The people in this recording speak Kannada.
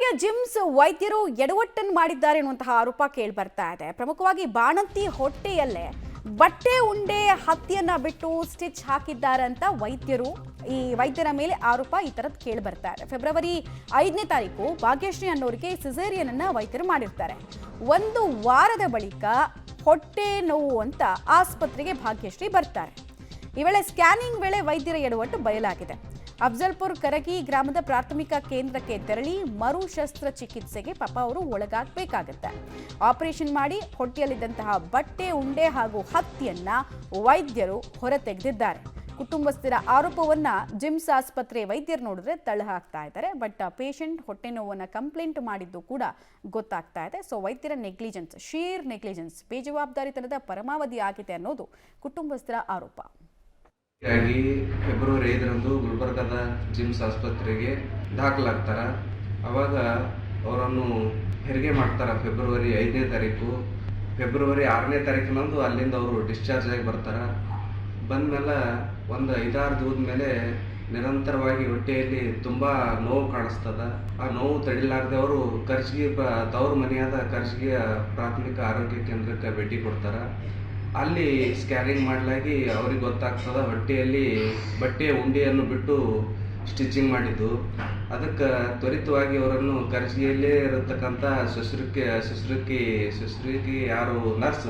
ಸ್ಥಳೀಯ ಜಿಮ್ಸ್ ವೈದ್ಯರು ಎಡವಟ್ಟನ್ನು ಮಾಡಿದ್ದಾರೆ ಎನ್ನುವಂತಹ ಆರೋಪ ಕೇಳಿ ಬರ್ತಾ ಇದೆ. ಪ್ರಮುಖವಾಗಿ ಬಾಣಂತಿ ಹೊಟ್ಟೆಯಲ್ಲೇ ಬಟ್ಟೆ ಉಂಡೆ ಹತ್ತಿಯನ್ನ ಬಿಟ್ಟು ಸ್ಟಿಚ್ ಹಾಕಿದ್ದಾರೆ ಅಂತ ಈ ವೈದ್ಯರ ಮೇಲೆ ಆರೋಪ ಈ ತರದ್ ಕೇಳಿ ಬರ್ತಾ ಇದೆ. ಫೆಬ್ರವರಿ 5ನೇ ತಾರೀಕು ಭಾಗ್ಯಶ್ರೀ ಅನ್ನೋರಿಗೆ ಸಿಸೇರಿಯನ್ ಅನ್ನ ವೈದ್ಯರು ಮಾಡಿರ್ತಾರೆ. ಒಂದು ವಾರದ ಬಳಿಕ ಹೊಟ್ಟೆ ನೋವು ಅಂತ ಆಸ್ಪತ್ರೆಗೆ ಭಾಗ್ಯಶ್ರೀ ಬರ್ತಾರೆ. ಈ ವೇಳೆ ಸ್ಕ್ಯಾನಿಂಗ್ ವೇಳೆ ವೈದ್ಯರ ಎಡವಟ್ಟು ಬಯಲಾಗಿದೆ. ಅಫ್ಜಲ್ಪುರ್ ಕರಗಿ ಗ್ರಾಮದ ಪ್ರಾಥಮಿಕ ಕೇಂದ್ರಕ್ಕೆ ತೆರಳಿ ಮರು ಶಸ್ತ್ರಚಿಕಿತ್ಸೆಗೆ ಪಾಪ ಅವರು ಒಳಗಾಗಬೇಕಾಗುತ್ತೆ. ಆಪರೇಷನ್ ಮಾಡಿ ಹೊಟ್ಟೆಯಲ್ಲಿದ್ದಂತಹ ಬಟ್ಟೆ ಉಂಡೆ ಹಾಗೂ ಹತ್ತಿಯನ್ನ ವೈದ್ಯರು ಹೊರತೆಗೆದಿದ್ದಾರೆ. ಕುಟುಂಬಸ್ಥರ ಆರೋಪವನ್ನ ಜಿಮ್ಸ್ ಆಸ್ಪತ್ರೆ ವೈದ್ಯರು ನೋಡಿದ್ರೆ ತಳ್ಳಹಾಕ್ತಾ ಇದ್ದಾರೆ. ಬಟ್ ಪೇಷಂಟ್ ಹೊಟ್ಟೆ ನೋವನ್ನ ಕಂಪ್ಲೇಂಟ್ ಮಾಡಿದ್ದು ಕೂಡ ಗೊತ್ತಾಗ್ತಾ ಇದೆ. ಸೊ ವೈದ್ಯರ ನೆಗ್ಲಿಜೆನ್ಸ್, ಶೀರ್ ನೆಗ್ಲಿಜೆನ್ಸ್, ಬೇಜವಾಬ್ದಾರಿತನದ ಪರಮಾವಧಿ ಆಗಿದೆ ಅನ್ನೋದು ಕುಟುಂಬಸ್ಥರ ಆರೋಪ. ಫೆಬ್ರವರಿ 5ರಂದು ಗುಲ್ಬರ್ಗದ ಜಿಮ್ಸ್ ಆಸ್ಪತ್ರೆಗೆ ದಾಖಲಾಗ್ತಾರ. ಅವಾಗ ಅವರನ್ನು ಹೆರಿಗೆ ಮಾಡ್ತಾರ. ಫೆಬ್ರವರಿ 5ನೇ ತಾರೀಕು. ಫೆಬ್ರವರಿ 6ನೇ ತಾರೀಕಿನಂದು ಅಲ್ಲಿಂದ ಅವರು ಡಿಸ್ಚಾರ್ಜ್ ಆಗಿ ಬರ್ತಾರ. ಬಂದಮೇಲೆ ಒಂದು 5-6 ದಿನದ ಮೇಲೆ ನಿರಂತರವಾಗಿ ಹೊಟ್ಟೆಯಲ್ಲಿ ತುಂಬ ನೋವು ಕಾಣಿಸ್ತದ. ಆ ನೋವು ತಡಿಲಾರದೆ ಅವರು ಕರ್ಜಿಗಿ ತವರು ಮನೆಯಾದ ಕರ್ಜಿಗಿ ಪ್ರಾಥಮಿಕ ಆರೋಗ್ಯ ಕೇಂದ್ರಕ್ಕೆ ಭೇಟಿ ಕೊಡ್ತಾರೆ. ಅಲ್ಲಿ ಸ್ಕ್ಯಾನಿಂಗ್ ಮಾಡಲಾಗಿ ಅವ್ರಿಗೆ ಗೊತ್ತಾಗ್ತದ ಹೊಟ್ಟೆಯಲ್ಲಿ ಬಟ್ಟೆಯ ಉಂಡೆಯನ್ನು ಬಿಟ್ಟು ಸ್ಟಿಚಿಂಗ್ ಮಾಡಿದ್ದು. ಅದಕ್ಕೆ ತ್ವರಿತವಾಗಿ ಅವರನ್ನು ಕರ್ಜಿಗಿಯಲ್ಲೇ ಇರತಕ್ಕಂಥ ಶುಶ್ರೂಷಕಿ ಯಾರು ನರ್ಸ್